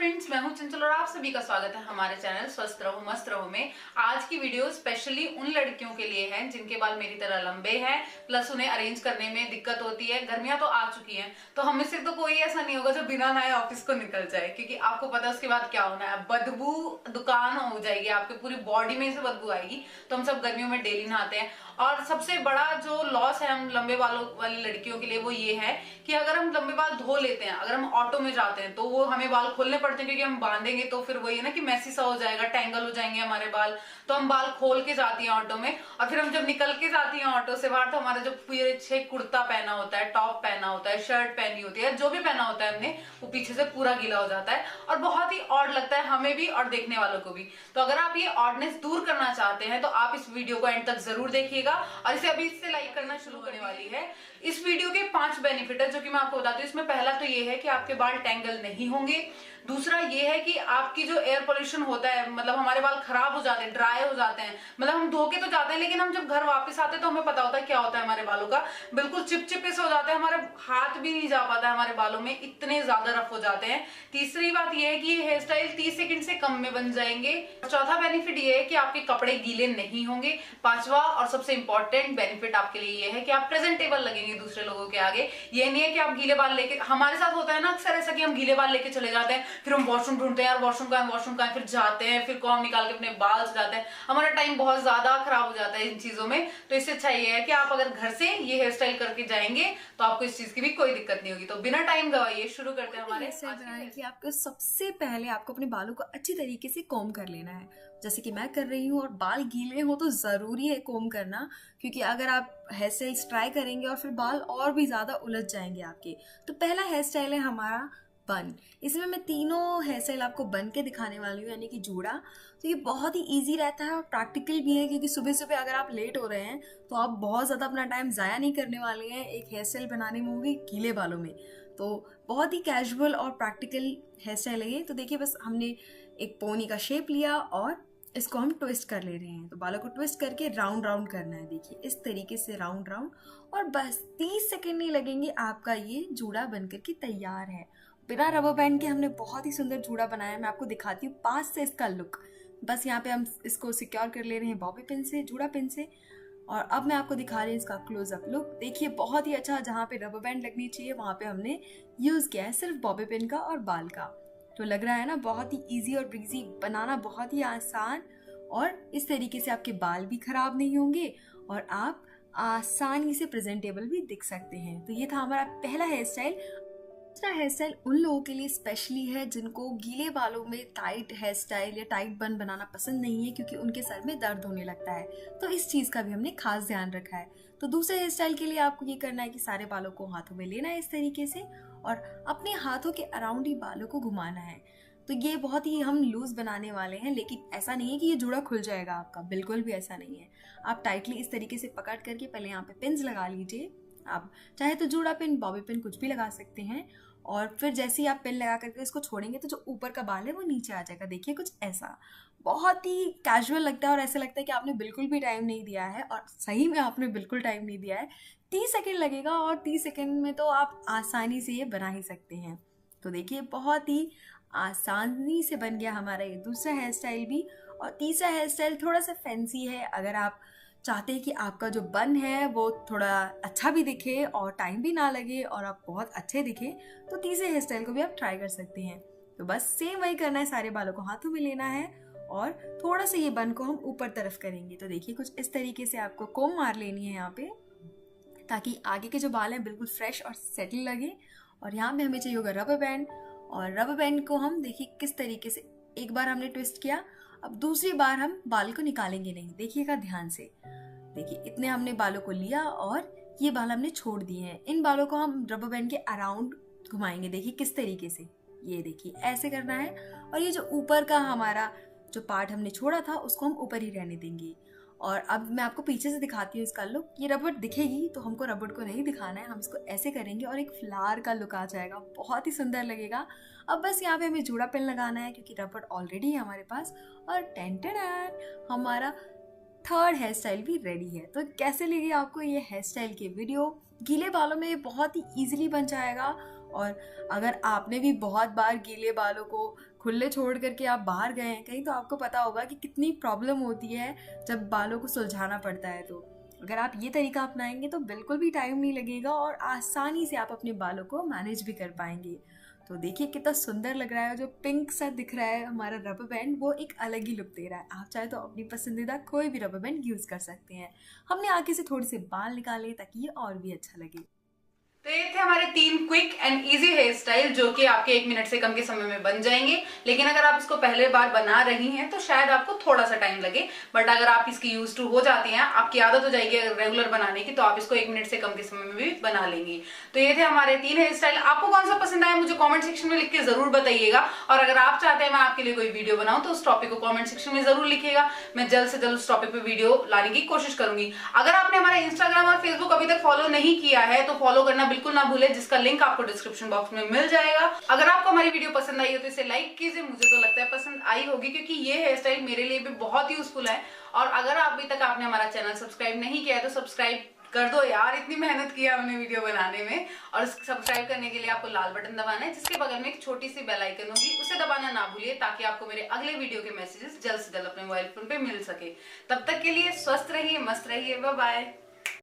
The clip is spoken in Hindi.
फ्रेंड्स, मैं हूं चंचल और आप सभी का स्वागत है हमारे चैनल स्वस्थ रहो मस्त रहो में। आज की वीडियो स्पेशली उन लड़कियों के लिए है जिनके बाल मेरी तरह लंबे हैं, प्लस उन्हें अरेंज करने में दिक्कत होती है। गर्मियां तो आ चुकी हैं, तो हम में से तो कोई ऐसा नहीं होगा जो बिना नहाए ऑफिस को निकल जाए, क्योंकि आपको पता है उसके बाद क्या होना है, बदबू दुकान हो जाएगी, आपकी पूरी बॉडी में से बदबू आएगी। तो हम सब गर्मियों में डेली नहाते हैं। और सबसे बड़ा जो लॉस है हम लंबे बालों वाली लड़कियों के लिए वो ये है कि अगर हम लंबे बाल धो लेते हैं, अगर हम ऑटो में जाते हैं, तो वो हमें बाल खोलने पड़ते हैं, क्योंकि हम बांधेंगे तो फिर वही है ना कि मैसी सा हो जाएगा, टैंगल हो जाएंगे हमारे बाल। तो हम बाल खोल के जाती हैं ऑटो में, और फिर हम जब निकल के जाती हैं ऑटो से बाहर, तो हमारा जो पीछे कुर्ता पहना होता है, टॉप पहना होता है, शर्ट पहनी होती है, जो भी पहना होता है हमने, वो पीछे से पूरा गीला हो जाता है और बहुत ही ऑड लगता है हमें भी और देखने वालों को भी। तो अगर आप ये ऑडनेस दूर करना चाहते हैं तो आप इस वीडियो को एंड तक जरूर देखिएगा, और इसे अभी से लाइक करना शुरू होने वाली है। इस वीडियो के 5 बेनिफिट है जो कि मैं आपको बताती हूँ। इसमें पहला तो ये है कि आपके बाल टैंगल नहीं होंगे। दूसरा ये है कि आपकी जो एयर पोल्यूशन होता है, मतलब हमारे बाल खराब हो जाते हैं, ड्राई हो जाते हैं, मतलब हम धो के तो जाते हैं, लेकिन हम जब घर वापस आते हैं तो हमें पता होता है क्या होता है हमारे बालों का, बिल्कुल चिपचिपे से हो जाते हैं, हमारे हाथ भी नहीं जा पाता है हमारे बालों में, इतने ज्यादा रफ हो जाते हैं। तीसरी बात यह है कि ये हेयर स्टाइल 30 सेकंड से कम में बन जाएंगे। चौथा बेनिफिट ये है कि आपके कपड़े गीले नहीं होंगे। पांचवा और सबसे इंपॉर्टेंट बेनिफिट आपके लिए ये है कि आप प्रेजेंटेबल लगेंगे दूसरे लोगों के आगे। ये नहीं है कि आप गीले बाल लेके, हमारे साथ होता है ना अक्सर ऐसा कि हम गीले बाल लेके चले जाते हैं, फिर हम वॉशरूम ढूंढते हैं, यार वॉशरूम का है, फिर जाते हैं, फिर कॉम निकाल के अपने बाल सजाते हैं, हमारा टाइम बहुत ज्यादा खराब हो जाता है इन चीजों में। तो इससे अच्छा ये है कि आप अगर घर से ये हेयर स्टाइल करके जाएंगे तो आपको इस चीज की भी कोई दिक्कत नहीं होगी। तो बिना टाइम गवाइए शुरू करते हैं हमारे कि आपको सबसे पहले आपको अपने बालों को अच्छी तरीके से कोम कर लेना है, जैसे कि मैं कर रही हूँ। और बाल गीले हो तो जरूरी है कोम करना, क्योंकि अगर आप हेयर स्टाइल ट्राई करेंगे और फिर बाल और भी ज्यादा उलझ जाएंगे आपके। तो पहला हेयर स्टाइल है हमारा बन। इसमें मैं तीनों हेयर स्टाइल आपको बन के दिखाने वाली हूँ, यानी कि जूड़ा। तो ये बहुत ही इजी रहता है और प्रैक्टिकल भी है, क्योंकि सुबह सुबह अगर आप लेट हो रहे हैं तो आप बहुत ज़्यादा अपना टाइम ज़ाया नहीं करने वाले हैं एक हेयर स्टाइल बनाने में, वो भी गीले बालों में। तो बहुत ही कैजुअल और प्रैक्टिकल हेयर स्टाइल है ये। तो देखिए, बस हमने एक पोनी का शेप लिया और इसको हम ट्विस्ट कर ले रहे हैं। तो बालों को ट्विस्ट करके राउंड राउंड करना है, देखिए इस तरीके से राउंड राउंड। और बस 30 सेकेंड नहीं लगेंगे, आपका ये जूड़ा बनकर के तैयार है। बिना रबर बैंड के हमने बहुत ही सुंदर जूड़ा बनाया। मैं आपको दिखाती हूँ पास से इसका लुक। बस यहाँ पे हम इसको सिक्योर कर ले रहे हैं बॉबी पिन से, जूड़ा पिन से। और अब मैं आपको दिखा रही हूँ इसका क्लोजअप लुक। देखिए बहुत ही अच्छा, जहाँ पे रबर बैंड लगनी चाहिए वहाँ पे हमने यूज किया है सिर्फ बॉबी पिन का और बाल का। तो लग रहा है ना बहुत ही इजी और ब्रीजी, बनाना बहुत ही आसान। और इस तरीके से आपके बाल भी खराब नहीं होंगे और आप आसानी से प्रेजेंटेबल भी दिख सकते हैं। तो ये था हमारा पहला हेयर स्टाइल। दूसरा हेयर स्टाइल उन लोगों के लिए स्पेशली है जिनको गीले बालों में टाइट हेयर स्टाइल या टाइट बन बनाना पसंद नहीं है, क्योंकि उनके सर में दर्द होने लगता है। तो इस चीज़ का भी हमने खास ध्यान रखा है। तो दूसरे हेयर स्टाइल के लिए आपको ये करना है कि सारे बालों को हाथों में लेना है इस तरीके से, और अपने हाथों के अराउंड ही बालों को घुमाना है। तो ये बहुत ही हम लूज बनाने वाले हैं, लेकिन ऐसा नहीं है कि ये जूड़ा खुल जाएगा आपका, बिल्कुल भी ऐसा नहीं है। आप टाइटली इस तरीके से पकड़ करके पहले यहाँ पे पिन्स लगा लीजिए। आप चाहे तो जूड़ा पिन, बॉबी पिन कुछ भी लगा सकते हैं। और फिर जैसे ही आप पिन लगा करके इसको छोड़ेंगे तो जो ऊपर का बाल है वो नीचे आ जाएगा। देखिए कुछ ऐसा, बहुत ही कैजुअल लगता है और ऐसा लगता है कि आपने बिल्कुल भी टाइम नहीं दिया है, और सही में आपने बिल्कुल टाइम नहीं दिया है। 30 सेकेंड लगेगा और 30 सेकेंड में तो आप आसानी से ये बना ही सकते हैं। तो देखिए बहुत ही आसानी से बन गया हमारा ये दूसरा हेयर स्टाइल भी। और तीसरा हेयर स्टाइल थोड़ा सा फैंसी है। अगर आप चाहते हैं कि आपका जो बन है वो थोड़ा अच्छा भी दिखे और टाइम भी ना लगे और आप बहुत अच्छे दिखे, तो तीसरे हेयर स्टाइल को भी आप ट्राई कर सकते हैं। तो बस सेम वही करना है, सारे बालों को हाथों में लेना है और थोड़ा सा ये बन को हम ऊपर तरफ करेंगे। तो देखिए कुछ इस तरीके से आपको कोम मार लेनी है यहाँ पे, ताकि आगे के जो बाल हैं बिल्कुल फ्रेश और सेटल लगे। और यहाँ पे हमें चाहिए होगा रबर बैंड, और रबर बैंड को हम देखिए किस तरीके से, एक बार हमने ट्विस्ट किया, अब दूसरी बार हम बाल को निकालेंगे नहीं, देखिएगा ध्यान से। देखिए इतने हमने बालों को लिया और ये बाल हमने छोड़ दिए हैं। इन बालों को हम रबर बैंड के अराउंड घुमाएंगे, देखिए किस तरीके से, ये देखिए ऐसे करना है। और ये जो ऊपर का हमारा जो पार्ट हमने छोड़ा था उसको हम ऊपर ही रहने देंगे। और अब मैं आपको पीछे से दिखाती हूँ इसका लुक। ये रबड़ दिखेगी तो हमको रबड़ को नहीं दिखाना है, हम इसको ऐसे करेंगे और एक फ्लावर का लुक आ जाएगा, बहुत ही सुंदर लगेगा। अब बस यहाँ पे हमें जूड़ा पेन लगाना है, क्योंकि रबड़ ऑलरेडी है हमारे पास। और टेंटेन, हमारा थर्ड हेयर स्टाइल भी रेडी है। तो कैसे लगी आपको ये हेयर स्टाइल की वीडियो? गीले बालों में ये बहुत ही इजीली बन जाएगा और अगर आपने भी बहुत बार गीले बालों को खुले छोड़ करके आप बाहर गए हैं कहीं, तो आपको पता होगा कि कितनी प्रॉब्लम होती है जब बालों को सुलझाना पड़ता है। तो अगर आप ये तरीका अपनाएंगे तो बिल्कुल भी टाइम नहीं लगेगा और आसानी से आप अपने बालों को मैनेज भी कर पाएंगे। तो देखिए कितना सुंदर लग रहा है, जो पिंक सा दिख रहा है हमारा रबर बैंड, वो एक अलग ही लुक दे रहा है। आप चाहे तो अपनी पसंदीदा कोई भी रबर बैंड यूज़ कर सकते हैं। हमने आगे से थोड़े से बाल निकाले ताकि ये और भी अच्छा लगे। तो ये थे हमारे 3 quick and easy hair style जो कि आपके 1 मिनट से कम के समय में बन जाएंगे। लेकिन अगर आप इसको पहले बार बना रही हैं तो शायद आपको थोड़ा सा टाइम लगे, बट अगर आप इसकी यूज टू हो जाती हैं, आपकी आदत हो जाएगी रेगुलर बनाने की, तो आप इसको 1 मिनट से कम के समय में भी बना लेंगी। तो ये थे हमारे 3 हेयर स्टाइल। आपको कौन सा पसंद आया मुझे कॉमेंट सेक्शन में लिख के जरूर बताइएगा। और अगर आप चाहते हैं मैं आपके लिए कोई वीडियो बनाऊं तो उस टॉपिक को कॉमेंट सेक्शन में जरूर लिखिएगा। मैं जल्द से जल्द उस टॉपिक पे वीडियो लाने की कोशिश करूंगी। अगर आपने हमारा इंस्टाग्राम और फेसबुक अभी तक फॉलो नहीं किया है तो फॉलो करना बिल्कुल ना भूले, जिसका लिंक आपको डिस्क्रिप्शन बॉक्स में मिल जाएगा। अगर आपको हमारी वीडियो पसंद आई हो तो इसे लाइक कीजिए, मुझे तो लगता है पसंद आई होगी क्योंकि ये हेयर स्टाइल मेरे लिए भी बहुत यूजफुल है। और अगर अभी तक आपने हमारा चैनल सब्सक्राइब नहीं किया है तो सब्सक्राइब कर दो यार, इतनी मेहनत की है हमने वीडियो बनाने में। और सब्सक्राइब करने के लिए आपको लाल बटन दबाना है, जिसके बगल में एक छोटी सी बेल आइकन होगी, उसे दबाना ना भूलिए ताकि आपको मेरे अगले वीडियो के मैसेजेस जल्द से जल्द अपने मोबाइल फोन पे मिल सके। तब तक के लिए स्वस्थ रहिए, मस्त रहिए, बाय बाय।